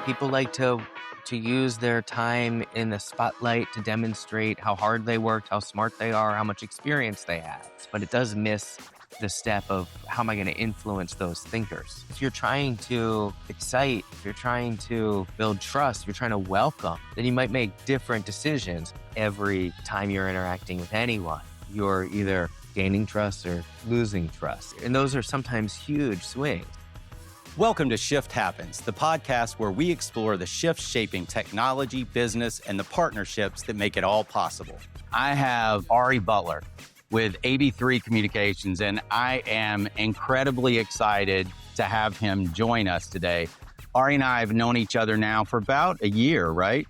People like to use their time in the spotlight to demonstrate how hard they worked, how smart they are, how much experience they have. But it does miss the step of how am I going to influence those thinkers? If you're trying to excite, if you're trying to build trust, if you're trying to welcome, then you might make different decisions every time you're interacting with anyone. You're either gaining trust or losing trust. And those are sometimes huge swings. Welcome to Shift Happens, the podcast where we explore the shifts shaping technology, business, and the partnerships that make it all possible. I have Ari Butler with AB3 Communications, and I am incredibly excited to have him join us today. Ari and I have known each other now for about a year, right?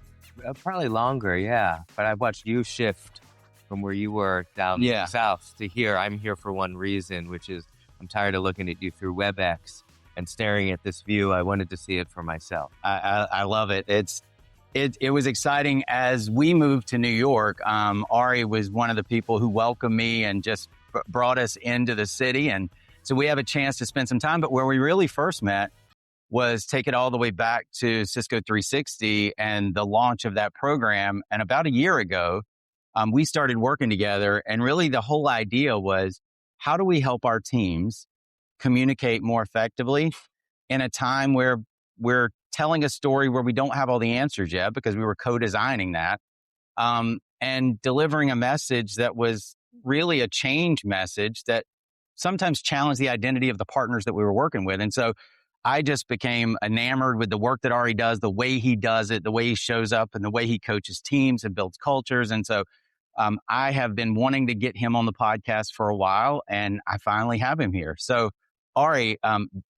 Probably longer, yeah. But I've watched you shift from where you were down south to here. I'm here for one reason, which is I'm tired of looking at you through WebEx and staring at this view. I wanted to see it for myself. I love it. It was exciting as we moved to New York. Ari was one of the people who welcomed me and just brought us into the city. And so we have a chance to spend some time. But where we really first met was take it all the way back to Cisco 360 and the launch of that program. And about a year ago, we started working together. And really the whole idea was, how do we help our teams communicate more effectively in a time where we're telling a story where we don't have all the answers yet because we were co-designing that, and delivering a message that was really a change message that sometimes challenged the identity of the partners that we were working with. And so I just became enamored with the work that Ari does, the way he does it, the way he shows up, and the way he coaches teams and builds cultures. And so I have been wanting to get him on the podcast for a while, and I finally have him here. So Ari,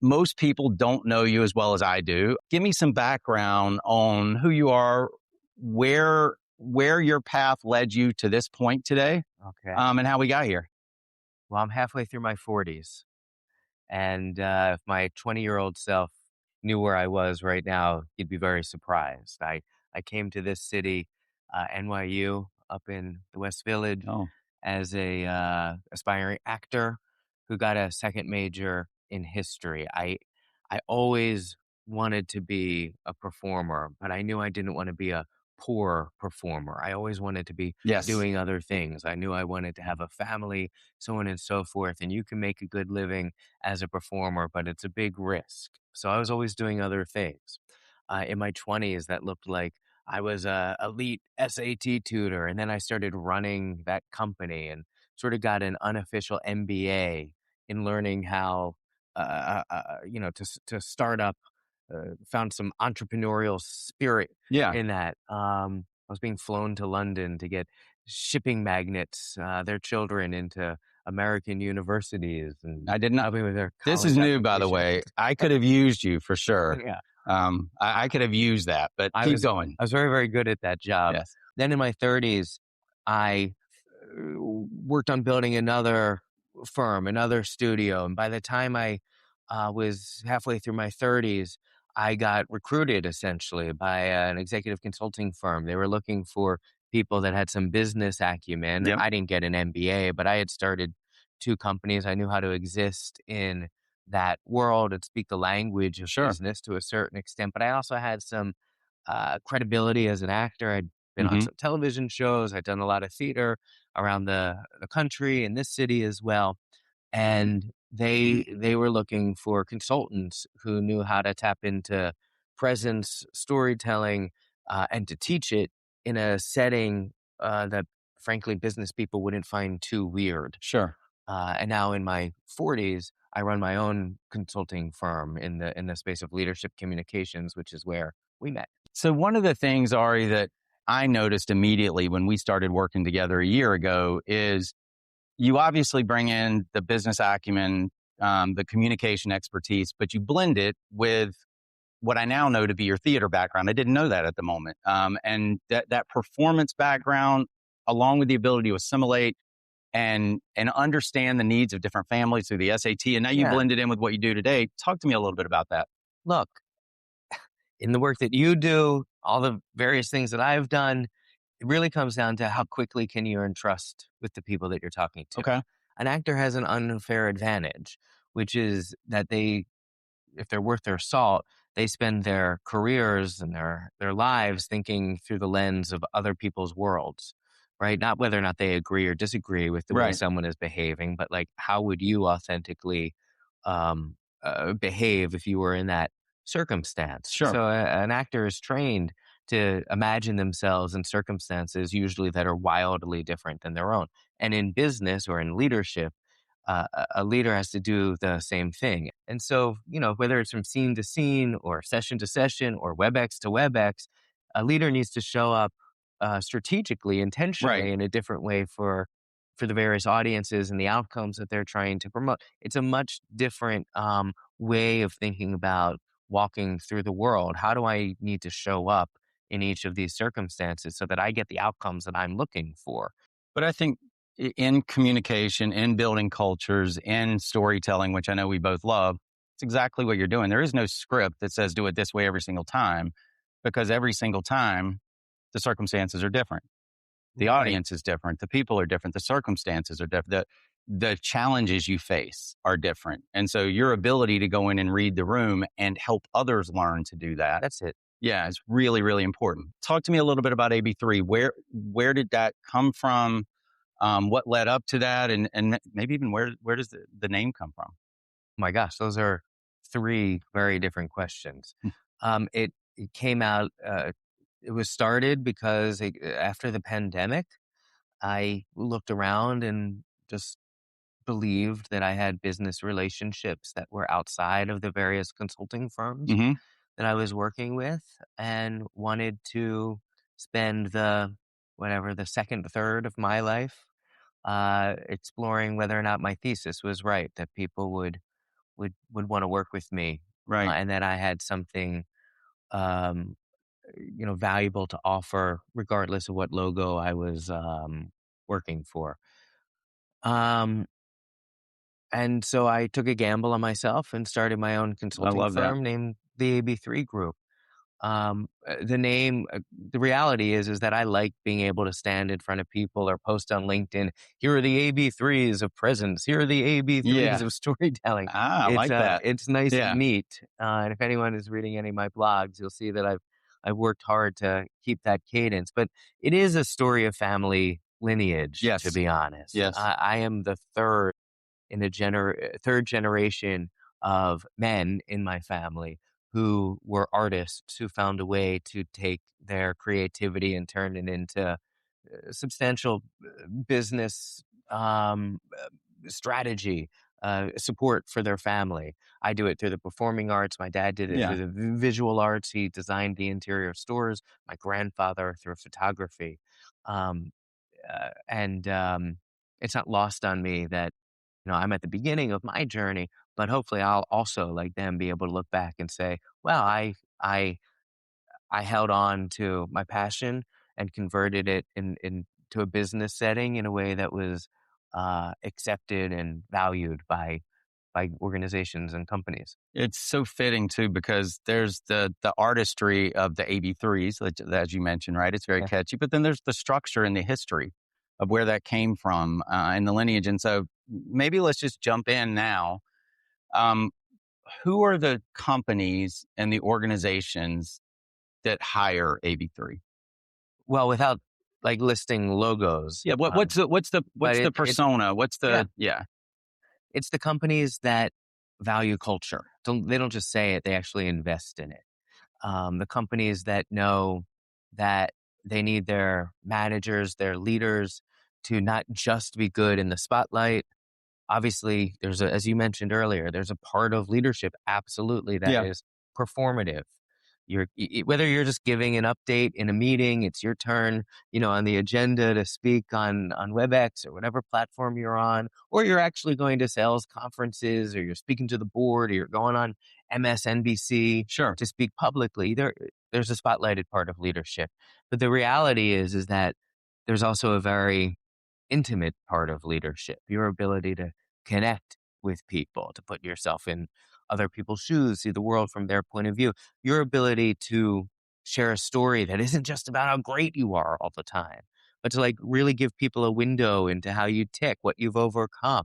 most people don't know you as well as I do. Give me some background on who you are, where your path led you to this point today, Okay. And how we got here. Well, I'm halfway through my 40s. And if my 20-year-old self knew where I was right now, he'd be very surprised. I came to this city, NYU, up in the West Village, as a aspiring actor who got a second major in history. I always wanted to be a performer, but I knew I didn't want to be a poor performer. I always wanted to be doing other things. I knew I wanted to have a family, so on and so forth. And you can make a good living as a performer, but it's a big risk. So I was always doing other things. In my 20s, that looked like I was a elite SAT tutor. And then I started running that company and sort of got an unofficial MBA in learning how, to start up, found some entrepreneurial spirit in that. I was being flown to London to get shipping magnates, their children into American universities. And I did not. With their This is new, by the way. I could have used you for sure. Yeah. I could have used that, but keep going. I was very, very good at that job. Yes. Then in my 30s, I worked on building another firm, another studio. And by the time I was halfway through my 30s, I got recruited essentially by an executive consulting firm. They were looking for people that had some business acumen. Yep. I didn't get an MBA, but I had started 2 companies. I knew how to exist in that world and speak the language of business to a certain extent. But I also had some credibility as an actor. I'd been on some television shows. I'd done a lot of theater around the country and this city as well. And they were looking for consultants who knew how to tap into presence, storytelling, and to teach it in a setting that, frankly, business people wouldn't find too weird. Sure. And now in my 40s, I run my own consulting firm in the space of leadership communications, which is where we met. So one of the things, Ari, that I noticed immediately when we started working together a year ago is you obviously bring in the business acumen, the communication expertise, but you blend it with what I now know to be your theater background. I didn't know that at the moment. And that performance background, along with the ability to assimilate and understand the needs of different families through the SAT. And now you blend it in with what you do today. Talk to me a little bit about that. Look, in the work that you do, all the various things that I've done, it really comes down to how quickly can you earn trust with the people that you're talking to. Okay. An actor has an unfair advantage, which is that if they're worth their salt, they spend their careers and their lives thinking through the lens of other people's worlds, right? Not whether or not they agree or disagree with the way Right. someone is behaving, but like how would you authentically um, behave if you were in that circumstance? Sure. So an actor is trained to imagine themselves in circumstances usually that are wildly different than their own. And in business or in leadership, a leader has to do the same thing. And so, whether it's from scene to scene or session to session or WebEx to WebEx, a leader needs to show up strategically, Right. intentionally in a different way for the various audiences and the outcomes that they're trying to promote. It's a much different way of thinking about walking through the world. How do I need to show up in each of these circumstances so that I get the outcomes that I'm looking for? But I think in communication, in building cultures, in storytelling, which I know we both love, it's exactly what you're doing. There is no script that says do it this way every single time, because every single time the circumstances are different. The Right. audience is different. The people are different. The circumstances are different. The challenges you face are different. And so your ability to go in and read the room and help others learn to do that, That's it. yeah, is really, really important. Talk to me a little bit about AB3. Where did that come from? What led up to that? And maybe even where does the name come from? My gosh, those are three very different questions. It came out. It was started because after the pandemic, I looked around and just believed that I had business relationships that were outside of the various consulting firms Hmm. that I was working with, and wanted to spend the second third of my life exploring whether or not my thesis was right, that people would want to work with me, Right. and that I had something um, valuable to offer, regardless of what logo I was working for. Um, and so I took a gamble on myself and started my own I consulting love that. firm named the AB3 Group. The name, the reality is that I like being able to stand in front of people or post on LinkedIn. Here are the AB3s of presence. Here are the AB3s Yeah. of storytelling. I like that. It's nice and Yeah. neat. And if anyone is reading any of my blogs, you'll see that I've worked hard to keep that cadence. But it is a story of family lineage, to Yes. be honest. Yes. I am the third in a third generation of men in my family who were artists who found a way to take their creativity and turn it into substantial business strategy, support for their family. I do it through the performing arts. My dad did it through Yeah. the visual arts. He designed the interior stores. My grandfather through photography. Um, and It's not lost on me that I'm at the beginning of my journey, but hopefully I'll also, like them, be able to look back and say, "Well, I held on to my passion and converted it into a business setting in a way that was accepted and valued by organizations and companies." It's so fitting too, because there's the artistry of the AB3s, as you mentioned, right? It's very Yeah. catchy, but then there's the structure and the history of where that came from, and the lineage. And so maybe let's just jump in now. Um, who are the companies and the organizations that hire AB3? Well, without like listing logos, Yeah, but what's the persona? What's yeah, the yeah it's the companies that value culture. They don't just say it; they actually invest in it. The companies that know that they need their managers, their leaders to not just be good in the spotlight. Obviously, as you mentioned earlier, there's a part of leadership absolutely that yeah. is performative. Whether you're just giving an update in a meeting, it's your turn, on the agenda to speak on WebEx or whatever platform you're on, or you're actually going to sales conferences, or you're speaking to the board, or you're going on MSNBC Sure. to speak publicly. There's a spotlighted part of leadership, but the reality is that there's also a very intimate part of leadership, your ability to connect with people, to put yourself in other people's shoes, see the world from their point of view, your ability to share a story that isn't just about how great you are all the time, but to like really give people a window into how you tick, what you've overcome,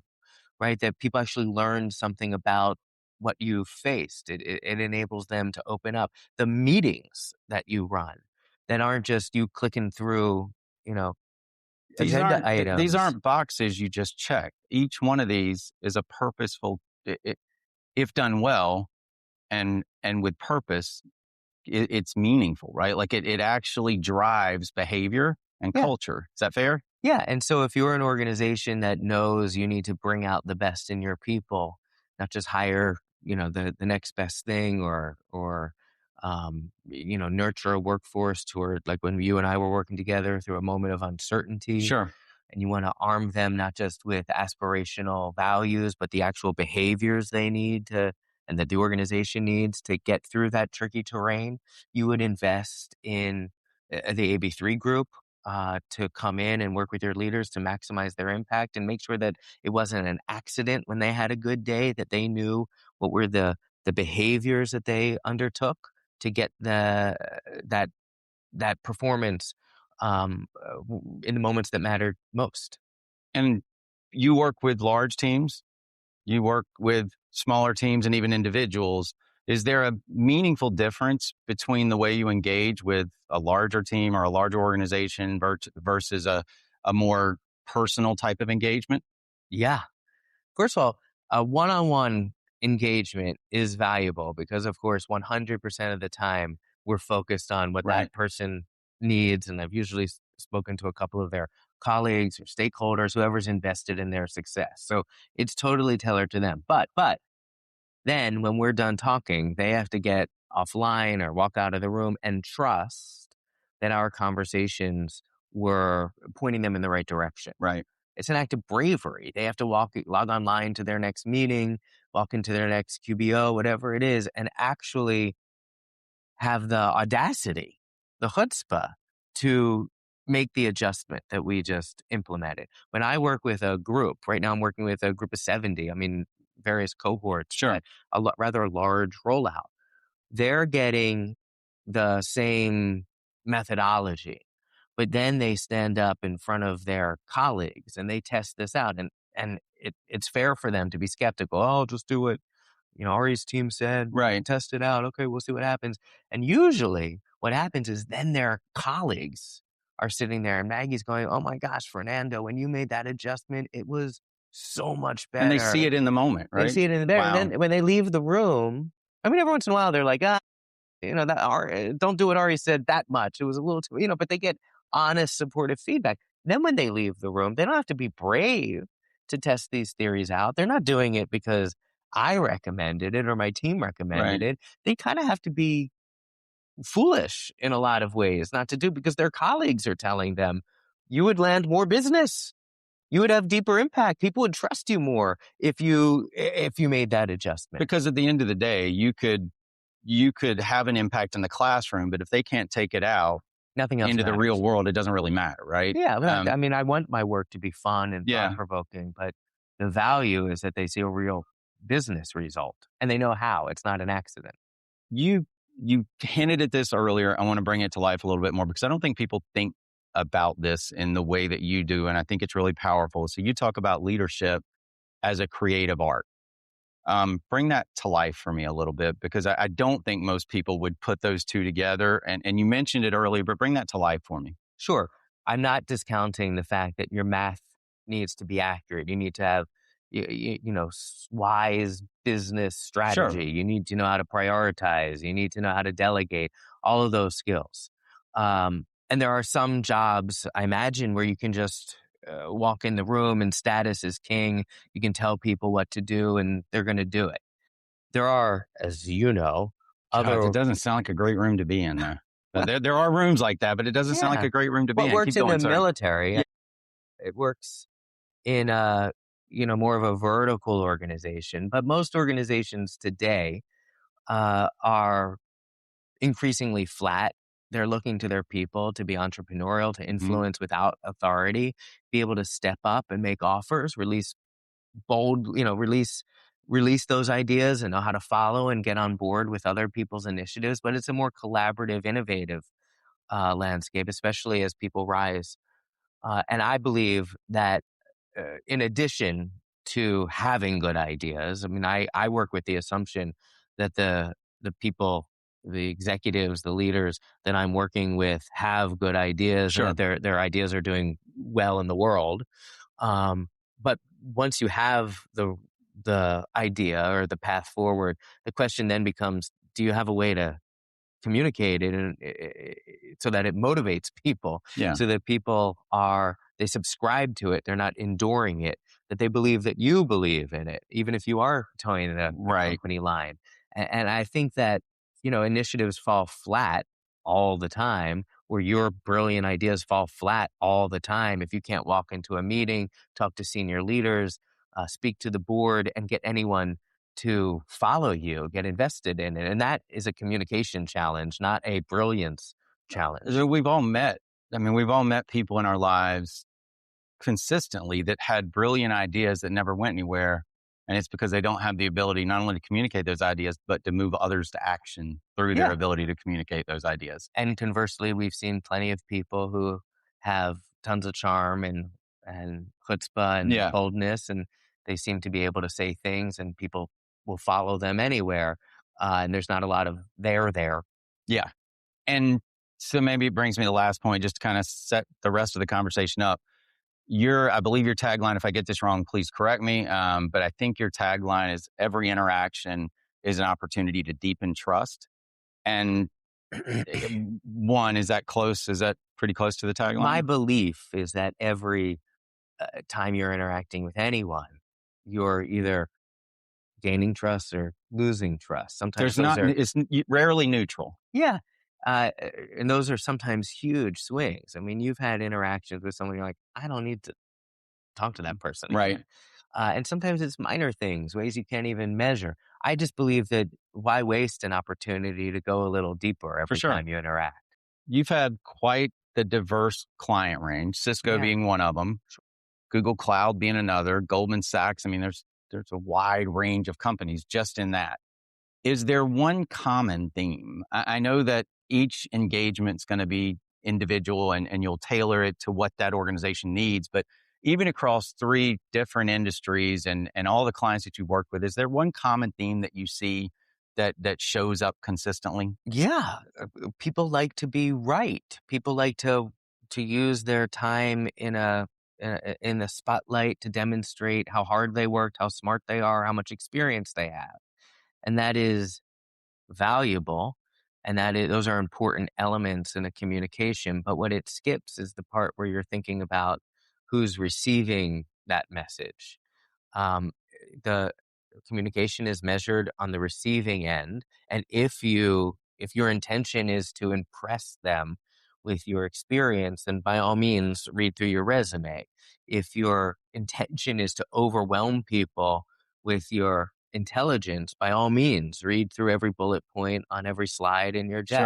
right? That people actually learn something about what you've faced. It enables them to open up. The meetings that you run that aren't just you clicking through, you know, agenda These items. aren't boxes you just check. Each one of these is a purposeful, if done well and with purpose, it's meaningful, right? Like it actually drives behavior and Yeah. culture. Is that fair? Yeah, and so if you're an organization that knows you need to bring out the best in your people, not just hire, the next best thing or nurture a workforce toward like when you and I were working together through a moment of uncertainty, Sure. and you want to arm them not just with aspirational values, but the actual behaviors they need to and that the organization needs to get through that tricky terrain, you would invest in the AB3 group to come in and work with your leaders to maximize their impact and make sure that it wasn't an accident when they had a good day, that they knew what were the behaviors that they undertook to get that that performance in the moments that mattered most. And you work with large teams, you work with smaller teams and even individuals. Is there a meaningful difference between the way you engage with a larger team or a larger organization versus a more personal type of engagement? Yeah. First of all, a one-on-one engagement is valuable because, of course, 100% of the time we're focused on what Right. that person needs. And I've usually spoken to a couple of their colleagues or stakeholders, whoever's invested in their success. So it's totally tailored to them. But then when we're done talking, they have to get offline or walk out of the room and trust that our conversations were pointing them in the right direction. Right. It's an act of bravery. They have to log online to their next meeting, walk into their next QBO, whatever it is, and actually have the audacity, the chutzpah to make the adjustment that we just implemented. When I work with a group, right now I'm working with a group of 70, various cohorts Sure. at a rather large rollout. They're getting the same methodology, but then they stand up in front of their colleagues and they test this out. And it's fair for them to be skeptical. Oh, just do what, Ari's team said, Right. test it out. Okay, we'll see what happens. And usually what happens is then their colleagues are sitting there and Maggie's going, oh my gosh, Fernando, when you made that adjustment, it was so much And they see better. it in the moment, They right? see it in the better. And Wow. then when they leave the room, every once in a while they're like, that don't do what Ari said that much. It was a little too, but they get honest, supportive feedback. Then when they leave the room, they don't have to be brave to test these theories out. They're not doing it because I recommended it or my team recommended Right. it. They kind of have to be foolish in a lot of ways not to do because their colleagues are telling them you would land more business. You would have deeper impact. People would trust you more if you made that adjustment. Because at the end of the day, you could have an impact in the classroom, but if they can't take it out Nothing else into the real matters. world, it doesn't really matter, right? Yeah, but I want my work to be fun and Yeah. thought-provoking, but the value is that they see a real business result, and they know how. It's not an accident. You hinted at this earlier. I want to bring it to life a little bit more because I don't think people think about this in the way that you do, and I think it's really powerful. So you talk about leadership as a creative art. Bring that to life for me a little bit because I don't think most people would put those two together. And you mentioned it earlier, but bring that to life for me. Sure, I'm not discounting the fact that your math needs to be accurate. You need to have, wise business Sure. strategy. You need to know how to prioritize. You need to know how to delegate. All of those skills. And there are some jobs, I imagine, where you can just walk in the room and status is king. You can tell people what to do and they're going to do it. There are, as you know, God, it other. doesn't sound like a great room to be in there. Well, There are rooms like that, but it doesn't sound like yeah. a great room to be What in. works Keep in the going, sir. military, Yeah. it works in a, more of a vertical organization. But most organizations today are increasingly flat. They're looking to their people to be entrepreneurial, to Mhm. influence without authority, be able to step up and make offers, release bold, release those ideas and know how to follow and get on board with other people's initiatives. But it's a more collaborative, innovative landscape, especially as people rise. And I believe that in addition to having good ideas. I mean, I work with the assumption that the people, the executives, the leaders that I'm working with have good ideas and Sure. that their ideas are doing well in the world. Um, but once you have the idea or the path forward, the question then becomes, do you have a way to communicate it and so that it motivates people, Yeah. so that they subscribe to it, they're not enduring it, that they believe that you believe in it, even if you are towing a Right. company line. And I think that, initiatives fall flat all the time, where your brilliant ideas fall flat all the time if you can't walk into a meeting, talk to senior leaders, speak to the board, and get anyone to follow you, get invested in it. And that is a communication challenge, not a brilliance challenge. So we've all met. I mean, we've all met people in our lives consistently that had brilliant ideas that never went anywhere. And it's because they don't have the ability not only to communicate those ideas, but to move others to action through their Yeah. ability to communicate those ideas. And conversely, we've seen plenty of people who have tons of charm and chutzpah and Yeah. boldness, and they seem to be able to say things, and people will follow them anywhere. And there's not a lot of there. Yeah. And so maybe it brings me to the last point, just to kind of set the rest of the conversation up. I believe your tagline, if I get this wrong, please correct me. But I think your tagline is every interaction is an opportunity to deepen trust. And one, is that close? Is that pretty close to the My tagline? belief is that every time you're interacting with anyone, you're either gaining trust or losing trust. Sometimes There's those not, are, it's rarely neutral. yeah. Uh, and those are sometimes huge swings. I mean, you've had interactions with someone, you're like, I don't need to talk to that person Right. again. And sometimes it's minor things, ways you can't even measure. I just believe that why waste an opportunity to go a little deeper For every sure. time you interact? You've had quite the diverse client range, Cisco Yeah. being one of them, Google Cloud being another, Goldman Sachs. I mean, there's a wide range of companies just in that. Is there one common theme? I know that each engagement's going to be individual and you'll tailor it to what that organization needs. But even across three different industries and all the clients that you've worked with, is there one common theme that you see that shows up consistently? Yeah, people like to be right. People like to use their time in the spotlight to demonstrate how hard they worked, how smart they are, how much experience they have, and that is valuable, and those are important elements in a communication. But what it skips is the part where you're thinking about who's receiving that message. um, the communication is measured on the receiving end, and if your intention is to impress them with your experience, then by all means read through your resume. If your intention is to overwhelm people with your intelligence, by all means read through every bullet point on every slide in your deck.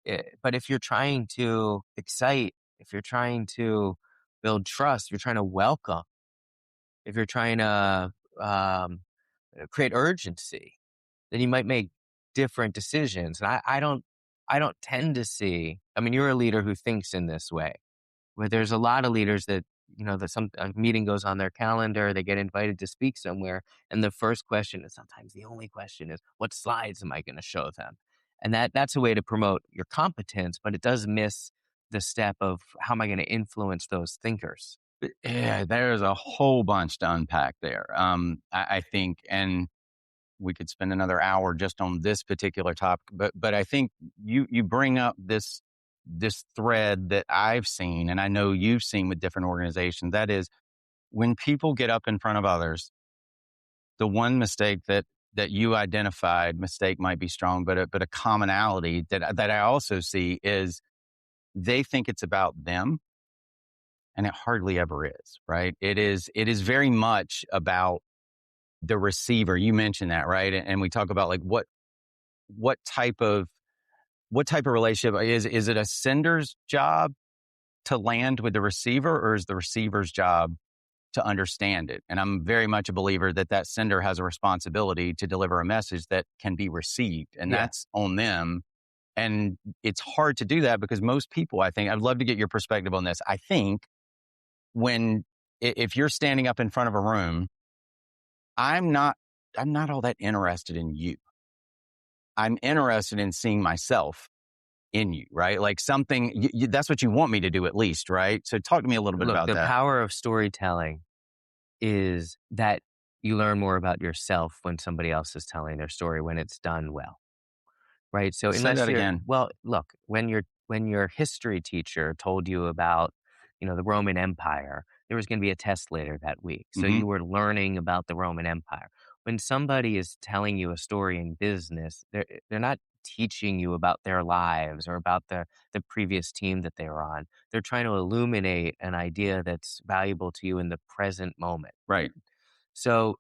Sure. But if you're trying to excite, if you're trying to build trust, you're trying to welcome, if you're trying to um, create urgency, then you might make different decisions. And I don't tend to see. I mean, you're a leader who thinks in this way, where there's a lot of leaders that that some a meeting goes on their calendar, they get invited to speak somewhere, and the first question, and sometimes the only question, is, what slides am I going to show them? And that's a way to promote your competence, but it does miss the step of how am I going to influence those thinkers. Yeah, there's a whole bunch to unpack there. I think, and we could spend another hour just on this particular topic, but I think you bring up this thread that I've seen, and I know you've seen with different organizations. That is, when people get up in front of others, the one mistake that you identified, mistake might be strong, but a commonality that I also see is they think it's about them, and it hardly ever is. Right? It is very much about the receiver. You mentioned that, right? And we talk about like what type of relationship is it a sender's job to land with the receiver, or is the receiver's job to understand it? And I'm very much a believer that sender has a responsibility to deliver a message that can be received, and Yeah. that's on them. And it's hard to do that because most people, I think, I'd love to get your perspective on this. I think if you're standing up in front of a room I'm not I'm not all that interested in you. I'm interested in seeing myself in you, right? Like something that's what you want me to do at least, right? So talk to me a little bit Look, about the that. power of storytelling is that you learn more about yourself when somebody else is telling their story when it's done well. Right, so Say unless that you're again. well, look, when your history teacher told you about, the Roman Empire, there was gonna be a test later that week, so Hmm. you were learning about the Roman Empire. When somebody is telling you a story in business, they're not teaching you about their lives or about the previous team that they were on. They're trying to illuminate an idea that's valuable to you in the present moment. Right. So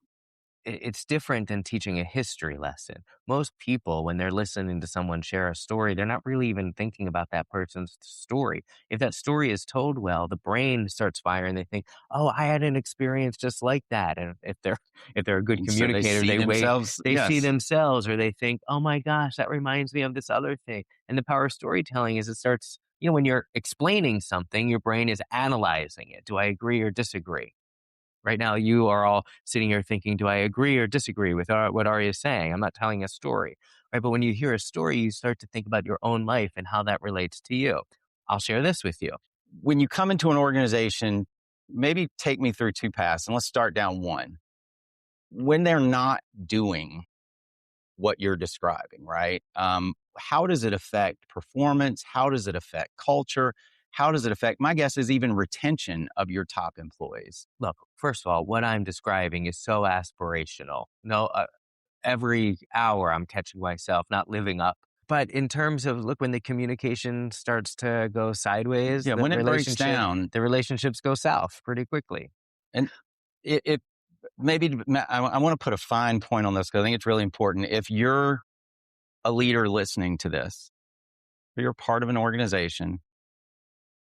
it's different than teaching a history lesson. Most people, when they're listening to someone share a story, they're not really even thinking about that person's story. If that story is told well, the brain starts firing. They think, "Oh, I had an experience just like that." And if they're if they're a good And so they communicator, see they wait, themselves. they see Yes. themselves, or they think, "Oh my gosh, that reminds me of this other thing." And the power of storytelling is it starts. When you're explaining something, your brain is analyzing it. Do I agree or disagree? Right now, you are all sitting here thinking, do I agree or disagree with what Ari is saying? I'm not telling a story, right? But when you hear a story, you start to think about your own life and how that relates to you. I'll share this with you. When you come into an organization, maybe take me through two paths and let's start down one. When they're not doing what you're describing, right? How does it affect performance? How does it affect culture? How does it affect, my guess is even retention of your top employees? Look, first of all, what I'm describing is so aspirational. No, every hour I'm catching myself not living up. But in terms of look, when the communication starts to go sideways, Yeah, when it breaks down, the relationships go south pretty quickly. and it maybe I want to put a fine point on this because I think it's really important. If you're a leader listening to this, or you're part of an organization,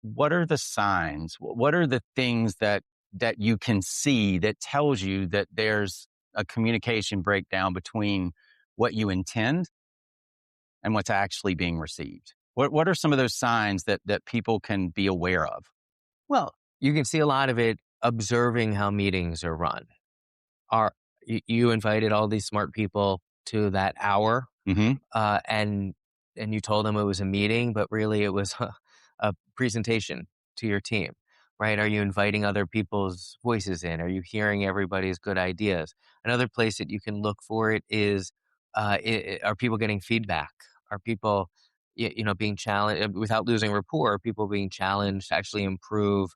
what are the signs? What are the things that you can see that tells you that there's a communication breakdown between what you intend and what's actually being received? What are some of those signs that people can be aware of? Well, you can see a lot of it observing how meetings are run. Are you invited all these smart people to that hour, Hmm. uh, and and you told them it was a meeting, but really it was a presentation to your team, right? Are you inviting other people's voices in? Are you hearing everybody's good ideas? Another place that you can look for it is, are people getting feedback? Are people, being challenged without losing rapport? Are people being challenged to actually improve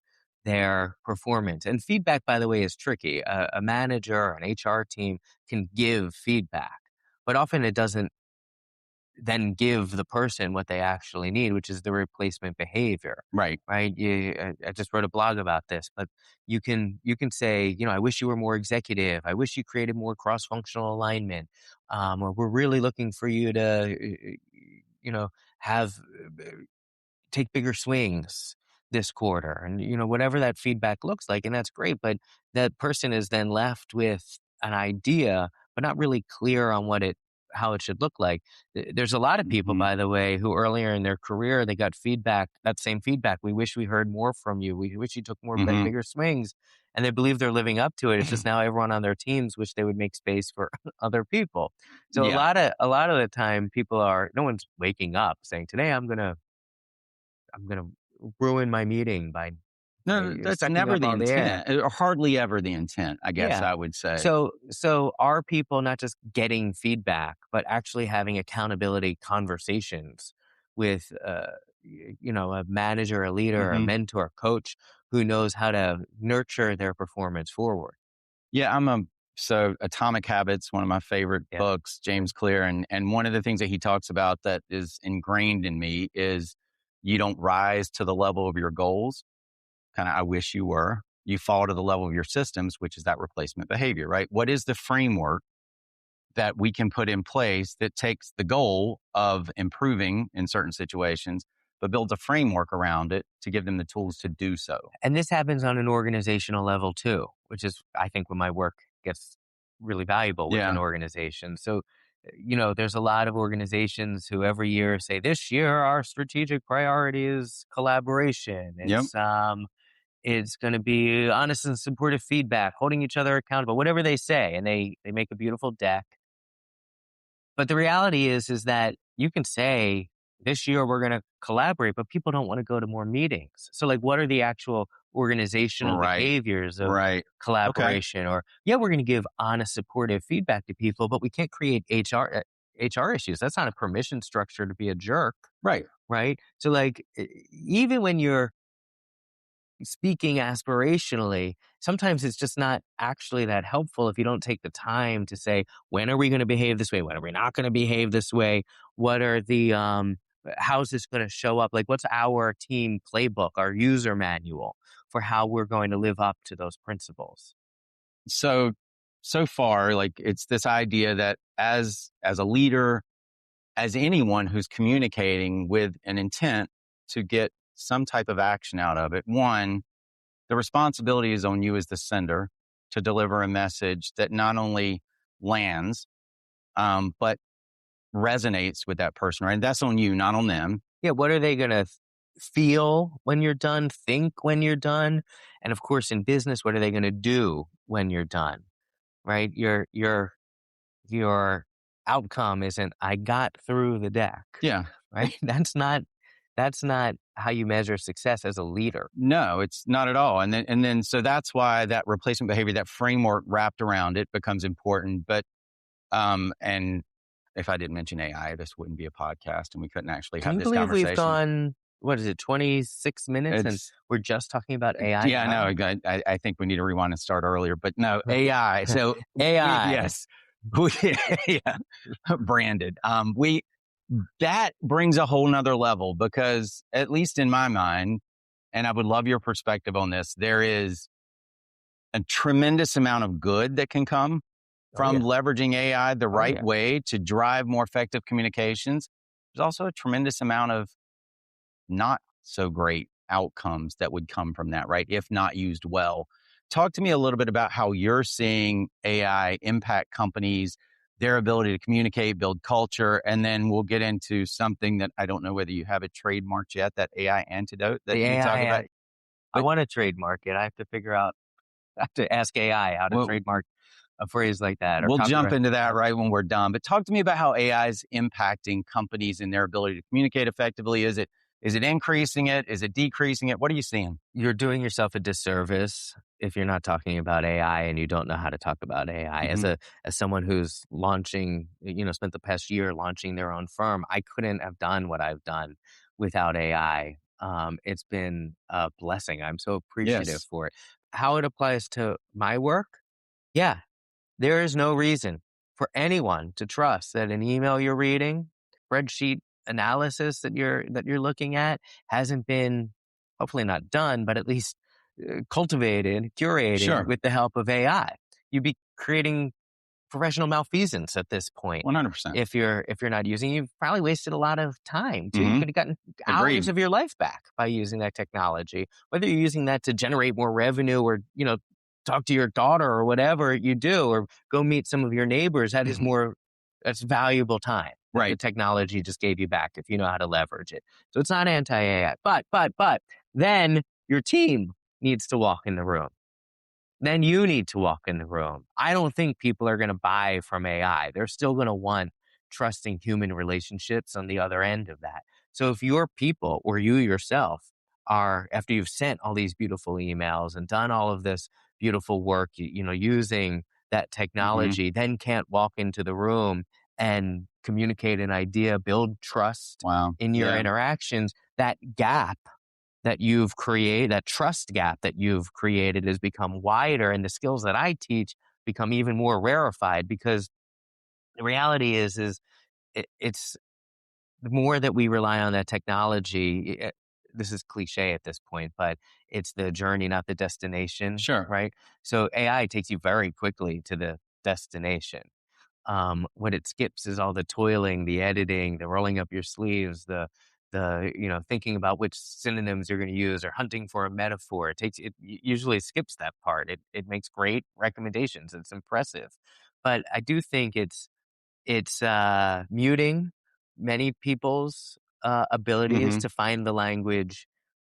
their performance? And feedback, by the way, is tricky. A manager, an HR team can give feedback, but often it doesn't then give the person what they actually need, which is the replacement behavior, Right. right? I just wrote a blog about this, but you can say, I wish you were more executive. I wish you created more cross functional alignment. Or we're really looking for you to, have take bigger swings this quarter, and whatever that feedback looks like, and that's great, but that person is then left with an idea but not really clear on how it should look like. There's a lot of people, Hmm. by the way, who earlier in their career they got feedback, that same feedback, we wish we heard more from you, we wish you took more Hmm. bigger swings, and they believe they're living up to it. It's just now everyone on their teams wish they would make space for other people. So Yeah. a lot of the time people are no one's waking up saying, today I'm gonna ruin my meeting by No, that's sucking never up the all the air. intent, or hardly ever the intent, I guess Yeah. I would say. So are people not just getting feedback, but actually having accountability conversations with, a manager, a leader, a Hmm. mentor, a coach who knows how to nurture their performance forward? Yeah, so Atomic Habits, one of my favorite Yeah. books, James Clear, and one of the things that he talks about that is ingrained in me is you don't rise to the level of your goals. Kind of, I wish you were. You fall to the level of your systems, which is that replacement behavior, right? What is the framework that we can put in place that takes the goal of improving in certain situations, but builds a framework around it to give them the tools to do so? And this happens on an organizational level too, which is, I think, when my work gets really valuable within Yeah. organizations. So, there's a lot of organizations who every year say, this year our strategic priority is collaboration. Yep. It's going to be honest and supportive feedback, holding each other accountable, whatever they say. And they make a beautiful deck. But the reality is that you can say this year we're going to collaborate, but people don't want to go to more meetings. So like, what are the actual organizational Right. behaviors of Right. Okay. collaboration? Or yeah, we're going to give honest, supportive feedback to people, but we can't create HR issues. That's not a permission structure to be a jerk, Right. right? So like, even when you're speaking aspirationally, sometimes it's just not actually that helpful if you don't take the time to say, when are we going to behave this way? When are we not going to behave this way? What are the, how's this going to show up? Like, what's our team playbook, our user manual for how we're going to live up to those principles? So far, like it's this idea that as a leader, as anyone who's communicating with an intent to get some type of action out of it, one, the responsibility is on you as the sender to deliver a message that not only lands, but resonates with that person, right? That's on you, not on them. Yeah, what are they going to feel when you're done, think when you're done? And of course, in business, what are they going to do when you're done? Right? Your outcome isn't I got through the deck, Yeah. right? That's not how you measure success as a leader. No, it's not at all. And then so that's why that replacement behavior, that framework wrapped around it becomes important. But and if I didn't mention AI, this wouldn't be a podcast and we couldn't actually Can have you this believe we've conversation. gone, what is it, 26 minutes and It's we're just talking about AI yeah, now? no, I think we need to rewind and start earlier, but no, AI. So AI. yes, we, yeah, branded. We that brings a whole nother level because at least in my mind, and I would love your perspective on this, there is a tremendous amount of good that can come Oh from yeah. leveraging AI the Oh right yeah. way to drive more effective communications. There's also a tremendous amount of not so great outcomes that would come from that, right? If not used well. Talk to me a little bit about how you're seeing AI impact companies, their ability to communicate, build culture, and then we'll get into something that I don't know whether you have it trademarked yet, that AI antidote that The you talk AI, about. I But want to trademark it. I have to figure out, I have to ask AI how to we'll, trademark a phrase like that or we'll jump copyright. into that right when we're done. But talk to me about how AI is impacting companies and their ability to communicate effectively. Is it increasing it? Is it decreasing it? What are you seeing? You're doing yourself a disservice if you're not talking about AI and you don't know how to talk about AI. Mm-hmm. As someone who's launching, spent the past year launching their own firm, I couldn't have done what I've done without AI. It's been a blessing. I'm so appreciative Yes. for it. How it applies to my work? Yeah, there is no reason for anyone to trust that an email you're reading, spreadsheet analysis that you're looking at hasn't been hopefully not done, but at least cultivated, curated Sure. with the help of AI. You'd be creating professional malfeasance at this point. 100%. If you're not using, you've probably wasted a lot of time too. You Mm-hmm. could have gotten hours Agreed. of your life back by using that technology. Whether you're using that to generate more revenue or talk to your daughter or whatever you do, or go meet some of your neighbors, that's valuable time that the Right. technology just gave you back if you know how to leverage it. So it's not anti-AI, but then your team needs to walk in the room, then you need to walk in the room. I don't think people are going to buy from AI. They're still going to want trusting human relationships on the other end of that. So if your people or you yourself are, after you've sent all these beautiful emails and done all of this beautiful work, using that Mm-hmm. technology, then can't walk into the room and communicate an idea, build trust Wow. in your Yeah. interactions, that gap that you've created, that trust gap that you've created has become wider, and the skills that I teach become even more rarefied because the reality is it's the more that we rely on that technology. This is cliche at this point, but it's the journey, not the destination, Sure. right? So AI takes you very quickly to the destination. What it skips is all the toiling, the editing, the rolling up your sleeves, the thinking about which synonyms you're going to use or hunting for a metaphor. It usually skips that part. It makes great recommendations. It's impressive, but I do think it's muting many people's abilities Mm-hmm. to find the language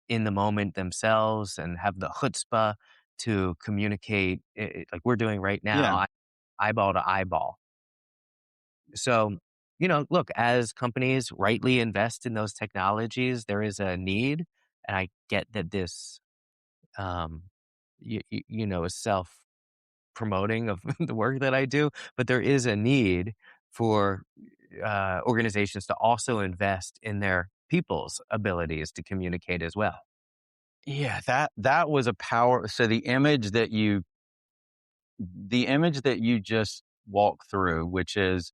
in the moment themselves and have the chutzpah to communicate like we're doing right Yeah. now, eyeball to eyeball. So, look, as companies rightly invest in those technologies, there is a need. And I get that this, um, is self promoting of the work that I do, but there is a need for organizations to also invest in their people's abilities to communicate as well. Yeah, that was a power. So the image that you just walked through, which is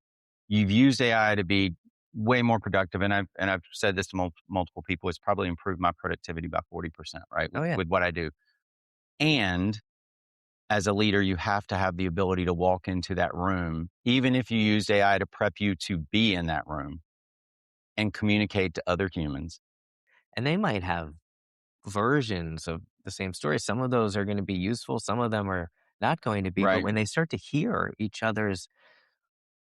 you've used AI to be way more productive, and I've said this to multiple people. It's probably improved my productivity by 40%, right, Oh, yeah. with what I do. And as a leader, you have to have the ability to walk into that room, even if you used AI to prep you to be in that room and communicate to other humans. And they might have versions of the same story. Some of those are going to be useful, some of them are not going to be. But Right. when they start to hear each other's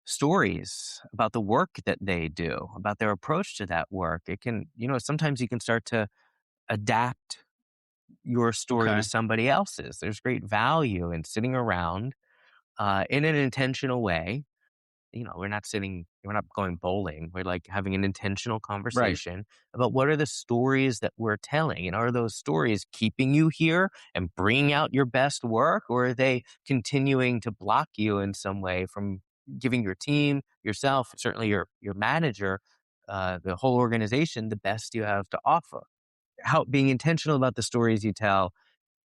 stories about the work that they do, about their approach to that work, it can, sometimes you can start to adapt your story to Okay. somebody else's. There's great value in sitting around in an intentional way. We're not going bowling. We're like having an intentional Right. conversation about what are the stories that we're telling. And are those stories keeping you here and bringing out your best work? Or are they continuing to block you in some way from giving your team, yourself, certainly your manager, the whole organization, the best you have to offer? How being intentional about the stories you tell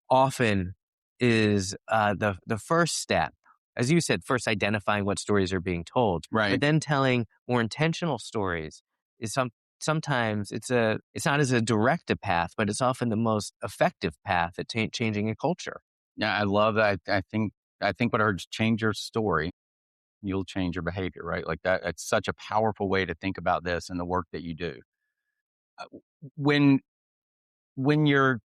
often is the first step. As you said, first identifying what stories are being told, but Right. then telling more intentional stories is sometimes it's not as a direct a path, but it's often the most effective path at changing a culture. Yeah, I love that. I think what I heard is change your story, you'll change your behavior, right? Like that. It's such a powerful way to think about this and the work that you do. Uh, When when you're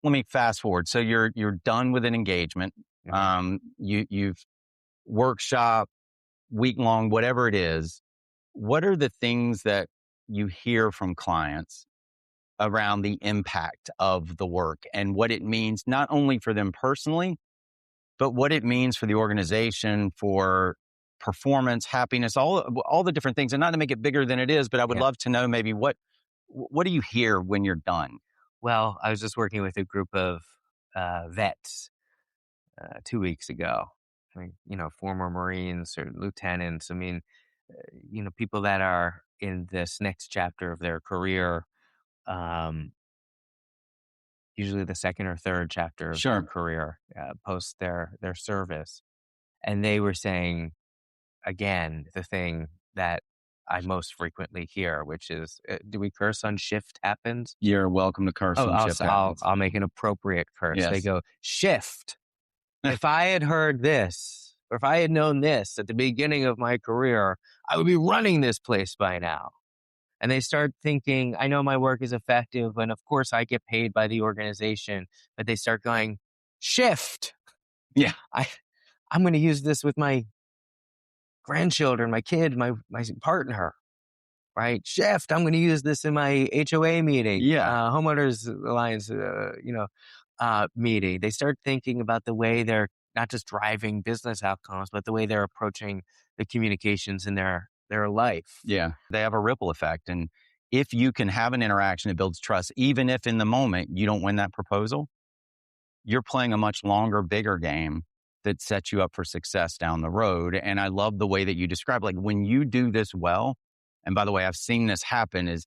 let me fast forward. So you're done with an engagement. Mhm. You've workshop, week long, whatever it is. What are the things that you hear from clients around the impact of the work and what it means not only for them personally, but what it means for the organization, for performance, happiness, all the different things. And not to make it bigger than it is, but I would Yeah. love to know maybe what do you hear when you're done? Well, I was just working with a group of vets 2 weeks ago. I mean, former Marines or lieutenants. I mean, people that are in this next chapter of their career, um, usually the second or third chapter of their Sure. career post their service, and they were saying again the thing that I most frequently hear, which is, "Do we curse on shift happens?" You're welcome to curse Oh, when shift happens. I'll make an appropriate curse. They Yes. go shift. If I had heard this, or if I had known this at the beginning of my career, I would be running this place by now. And they start thinking, I know my work is effective, and of course I get paid by the organization, but they start going, shift. Yeah. I, I'm going to use this with my grandchildren, my kid, my partner, right? Shift. I'm going to use this in my HOA meeting, Yeah. homeowners alliance, meeting. They start thinking about the way they're not just driving business outcomes, but the way they're approaching the communications in their life. Yeah. They have a ripple effect. And if you can have an interaction that builds trust, even if in the moment you don't win that proposal, you're playing a much longer, bigger game that sets you up for success down the road. And I love the way that you describe, like when you do this well, and by the way, I've seen this happen is,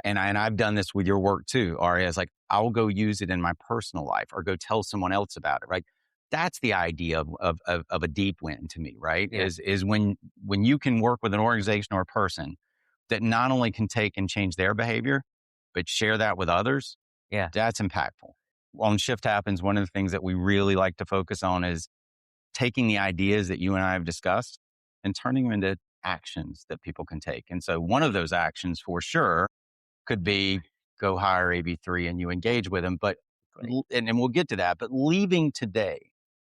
and I've done this with your work too, Ari, is like, I'll go use it in my personal life or go tell someone else about it, right? That's the idea of a deep win to me, right? Yeah, Is when you can work with an organization or a person that not only can take and change their behavior, but share that with others, yeah, that's impactful. On Shift Happens, one of the things that we really like to focus on is taking the ideas that you and I have discussed and turning them into actions that people can take. And so one of those actions for sure could be go hire AB3 and you engage with them. But, great. and we'll get to that, but leaving today,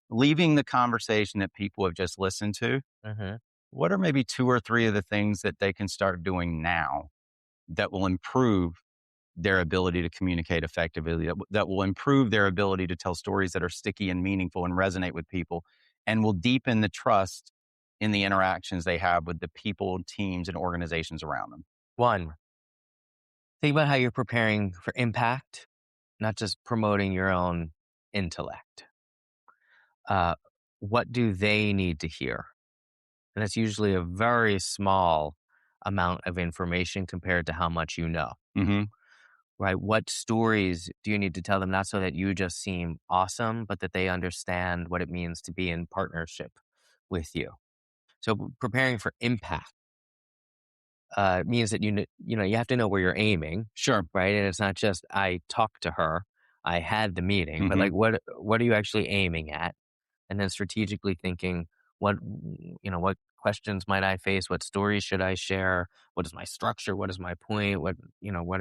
leaving the conversation that people have just listened to, Hmm. what are maybe two or three of the things that they can start doing now that will improve their ability to communicate effectively, that will improve their ability to tell stories that are sticky and meaningful and resonate with people, and will deepen the trust in the interactions they have with the people, teams, and organizations around them. One, think about how you're preparing for impact, not just promoting your own intellect. Uh, what do they need to hear? And it's usually a very small amount of information compared to how much you know, Hmm. right? What stories do you need to tell them, not so that you just seem awesome, but that they understand what it means to be in partnership with you? So preparing for impact means that you have to know where you're aiming, Sure. right? And it's not just I talked to her, I had the meeting, but Hmm. like what are you actually aiming at? And then strategically thinking what questions might I face, what stories should I share, what is my structure, what is my point, what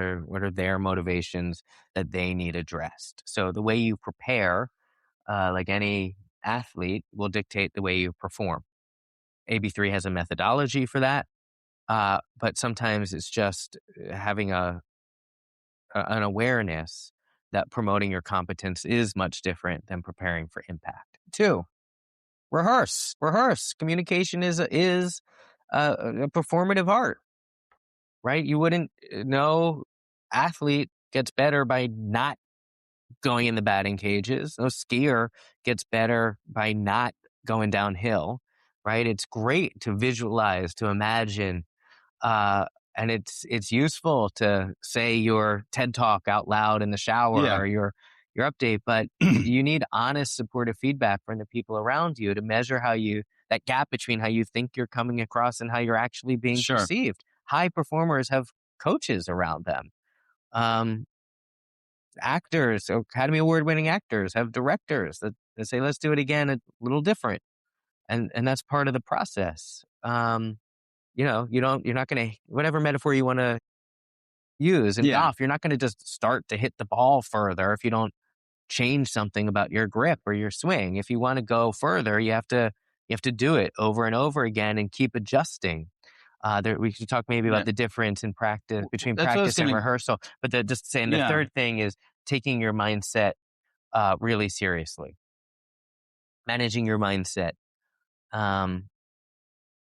are their motivations that they need addressed. So the way you prepare, like any athlete, will dictate the way you perform. AB3 has a methodology for that, but sometimes it's just having an awareness that promoting your competence is much different than preparing for impact. Two, rehearse. Communication is a performative art, right? You wouldn't no athlete gets better by not going in the batting cages. No skier gets better by not going downhill, right? It's great to visualize, to imagine, uh, and it's useful to say your TED talk out loud in the shower Yeah. or your update, but you need honest, supportive feedback from the people around you to measure that gap between how you think you're coming across and how you're actually being Sure. perceived. High performers have coaches around them. Um, Actors, Academy Award winning actors have directors that say, let's do it again, a little different. And that's part of the process. You're not going to, whatever metaphor you want to use in Yeah. golf, you're not going to just start to hit the ball further if you don't change something about your grip or your swing. If you want to go further, you have to do it over and over again and keep adjusting. We could talk maybe about Yeah. the difference in practice between That's what I was practice and going to, rehearsal. But just saying, the yeah. third thing is taking your mindset really seriously, managing your mindset. Um,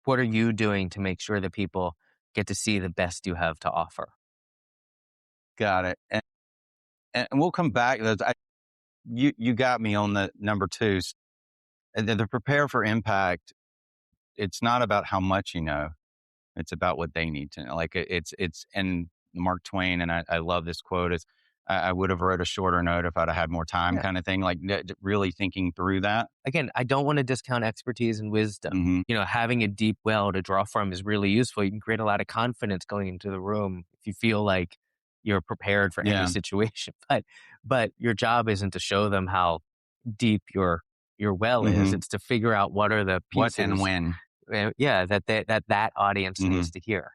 what are you doing to make sure that people get to see the best you have to offer? Got it. And we'll come back. You got me on the number two. The prepare for impact. It's not about how much you know. It's about what they need to know. Like and Mark Twain, and I love this quote, is I would have wrote a shorter note if I'd have had more time, Yeah. kind of thing. Like really thinking through that. Again, I don't want to discount expertise and wisdom. Hmm. Having a deep well to draw from is really useful. You can create a lot of confidence going into the room if you feel like you're prepared for any Yeah. situation. But your job isn't to show them how deep your well is. Hmm. It's to figure out what are the What and pieces, when. that audience Hmm. needs to hear.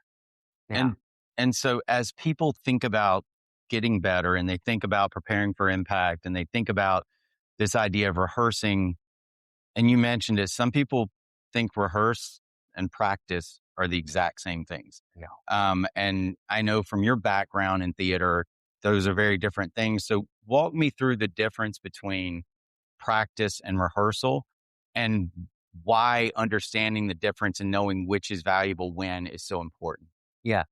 Yeah. And so as people think about getting better, and they think about preparing for impact, and they think about this idea of rehearsing, and you mentioned it, some people think rehearse and practice are the exact same things. No. And I know from your background in theater, those are very different things. So walk me through the difference between practice and rehearsal, and why understanding the difference and knowing which is valuable when is so important. Yeah.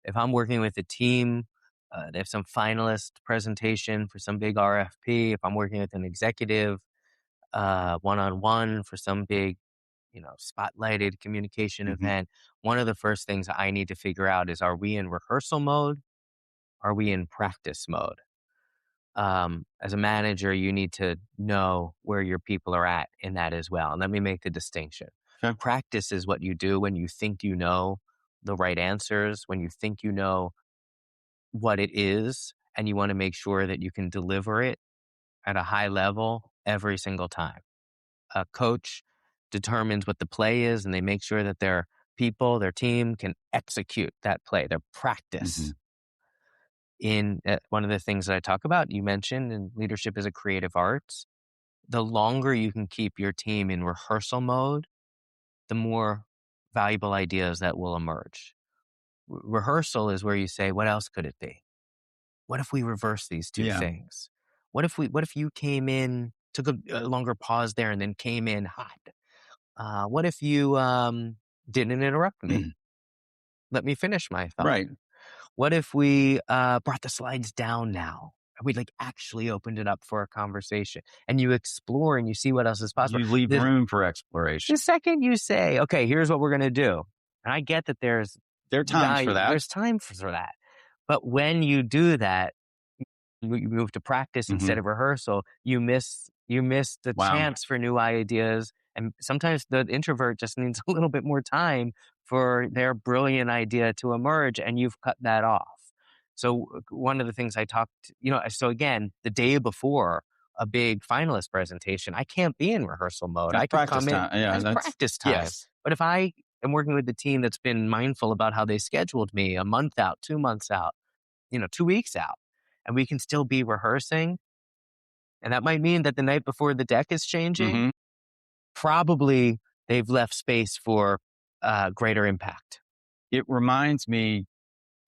If I'm working with a team, they have some finalist presentation for some big RFP. If I'm working with an executive, one-on-one for some big, spotlighted communication Hmm. event, one of the first things I need to figure out is, are we in rehearsal mode? Are we in practice mode? As a manager, you need to know where your people are at in that as well. And let me make the distinction. Okay. Practice is what you do when you think you know the right answers, when you think you know what it is, and you want to make sure that you can deliver it at a high level every single time. A coach determines what the play is, and they make sure that their people, their team can execute that play, their Hmm. practice. In one of the things that I talk about, you mentioned, and leadership is a creative arts. The longer you can keep your team in rehearsal mode, the more valuable ideas that will emerge. Rehearsal is where you say, what else could it be? what if we reverse these two Yeah. things? What if you came in, took a longer pause there and then came in hot? What if you didn't interrupt me? Let me finish my thought. Right. What if we brought the slides down now? And we like actually opened it up for a conversation and you explore and you see what else is possible. You leave The, room for the exploration. second you say, okay, here's what we're going to do. And I get that there's There are times for value, that. there's time for that. But when you do that, you move to practice Hmm. instead of rehearsal, you miss the Wow. chance for new ideas. And sometimes the introvert just needs a little bit more time for their brilliant idea to emerge, and you've cut that off. So one of the things I talked, so again, the day before a big finalist presentation, I can't be in rehearsal mode. That's I could practice come in time. Yeah. as That's, practice time. yes. But if I am working with the team that's been mindful about how they scheduled me a month out, 2 months out, 2 weeks out, and we can still be rehearsing. And that might mean that the night before the deck is changing, Hmm. probably they've left space for greater impact. It reminds me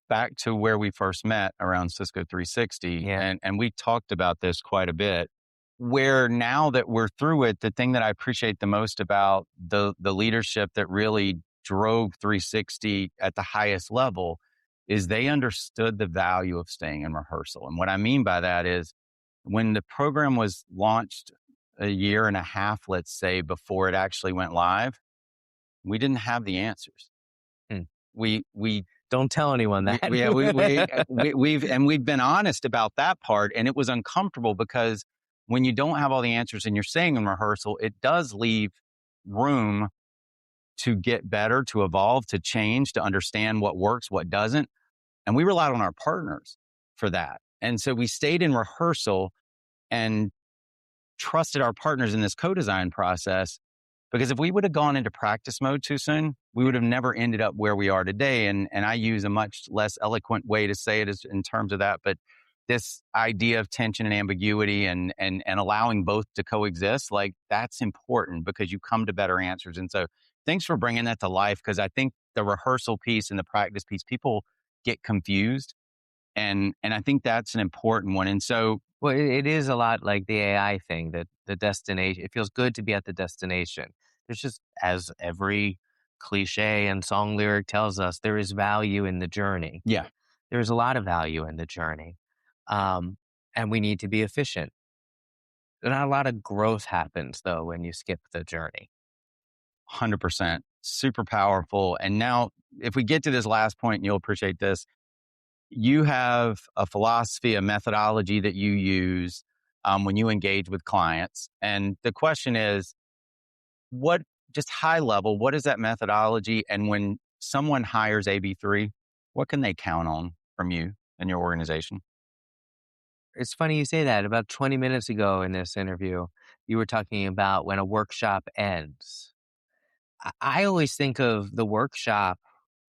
back to where we first met around Cisco 360. Yeah. And we talked about this quite a bit. Where now that we're through it, the thing that I appreciate the most about the leadership that really drove 360 at the highest level is they understood the value of staying in rehearsal. And what I mean by that is when the program was launched a year and a half, let's say, before it actually went live, we didn't have the answers. Hmm. We Don't tell anyone we, that. we, yeah, we've been honest about that part, and it was uncomfortable because when you don't have all the answers and you're saying in rehearsal, it does leave room to get better, to evolve, to change, to understand what works, what doesn't. And we relied on our partners for that. And so we stayed in rehearsal and trusted our partners in this co-design process, because if we would have gone into practice mode too soon, we would have never ended up where we are today. And I use a much less eloquent way to say it is in terms of that, but this idea of tension and ambiguity and allowing both to coexist, like that's important because you come to better answers. And so thanks for bringing that to life, because I think the rehearsal piece and the practice piece, people get confused. And I think that's an important one. And so, Well, it is a lot like the AI thing, that the destination, it feels good to be at the destination. There's just, as every cliche and song lyric tells us, there is value in the journey. yeah, There's a lot of value in the journey. Um, and we need to be efficient. Not a lot of growth happens, though, when you skip the journey. 100%. Super powerful. And now, if we get to this last point, and you'll appreciate this, you have a philosophy, a methodology that you use when you engage with clients. And the question is, what, just high level, what is that methodology? And when someone hires AB3, what can they count on from you and your organization? It's funny you say that. About 20 minutes ago in this interview, you were talking about when a workshop ends. I always think of the workshop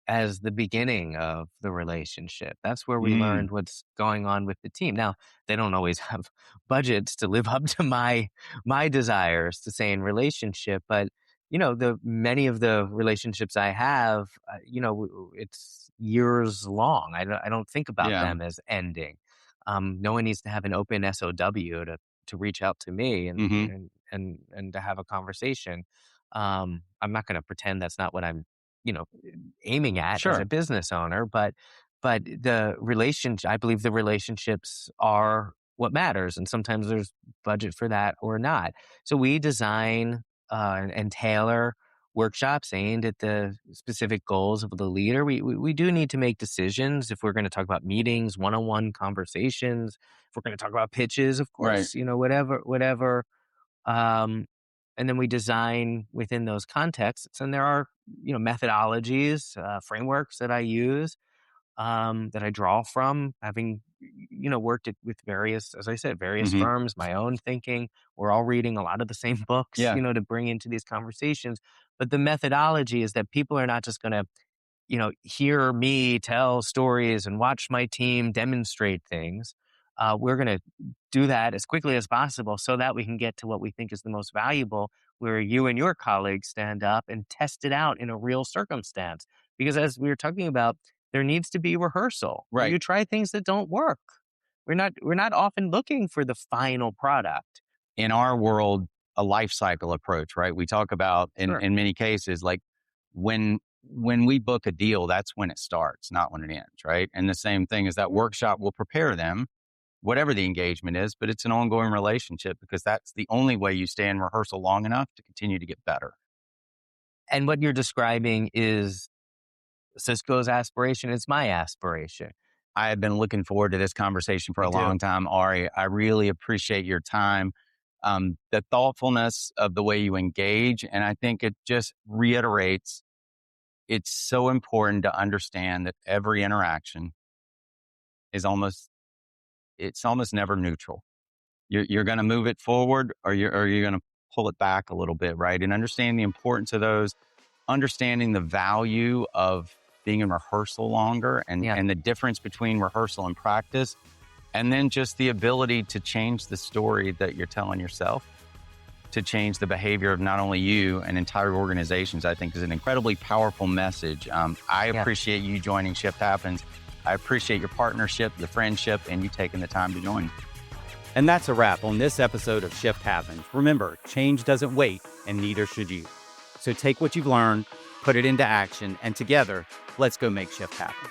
as the beginning of the relationship. That's where we Mm, learned what's going on with the team. Now, they don't always have budgets to live up to my desires to stay in relationship, but the many of the relationships I have, it's years long. I don't think about yeah. them as ending. No one needs to have an open SOW to reach out to me and Hmm. and to have a conversation. I'm not going to pretend that's not what I'm, you know, aiming at as a Sure. business owner, but I believe the relationships are what matters, and sometimes there's budget for that or not. So we design and tailor workshops aimed at the specific goals of the leader. We do need to make decisions if we're going to talk about meetings, one-on-one conversations. If we're going to talk about pitches, of Right. course, whatever. Um, and then we design within those contexts. And there are, methodologies, frameworks that I use, that I draw from, having, worked with various, as I said, various Hmm. firms, my own thinking. We're all reading a lot of the same books, Yeah. to bring into these conversations. But the methodology is that people are not just going to, hear me tell stories and watch my team demonstrate things. We're going to do that as quickly as possible so that we can get to what we think is the most valuable, where you and your colleagues stand up and test it out in a real circumstance. Because as we were talking about, there needs to be rehearsal where Right. you try things that don't work. we're not often looking for the final product. In our world, a life cycle approach, right? We talk about Sure. in many cases, like when we book a deal, that's when it starts, not when it ends, right? And the same thing is that workshop will prepare them, whatever the engagement is, but it's an ongoing relationship because that's the only way you stay in rehearsal long enough to continue to get better. And what you're describing is Cisco's aspiration. It's my aspiration. I have been looking forward to this conversation for I a do. long time, Ari. I really appreciate your time, the thoughtfulness of the way you engage. And I think it just reiterates it's so important to understand that every interaction is it's almost never neutral. You're going to move it forward or you're going to pull it back a little bit, right? And understand the importance of those, understanding the value of being in rehearsal longer Yeah. and the difference between rehearsal and practice. And then just the ability to change the story that you're telling yourself, to change the behavior of not only you and entire organizations, I think is an incredibly powerful message. I Yeah. appreciate you joining Shift Happens. I appreciate your partnership, the friendship, and you taking the time to join. And that's a wrap on this episode of Shift Happens. Remember, change doesn't wait, and neither should you. So take what you've learned, put it into action, and together, let's go make shift happen.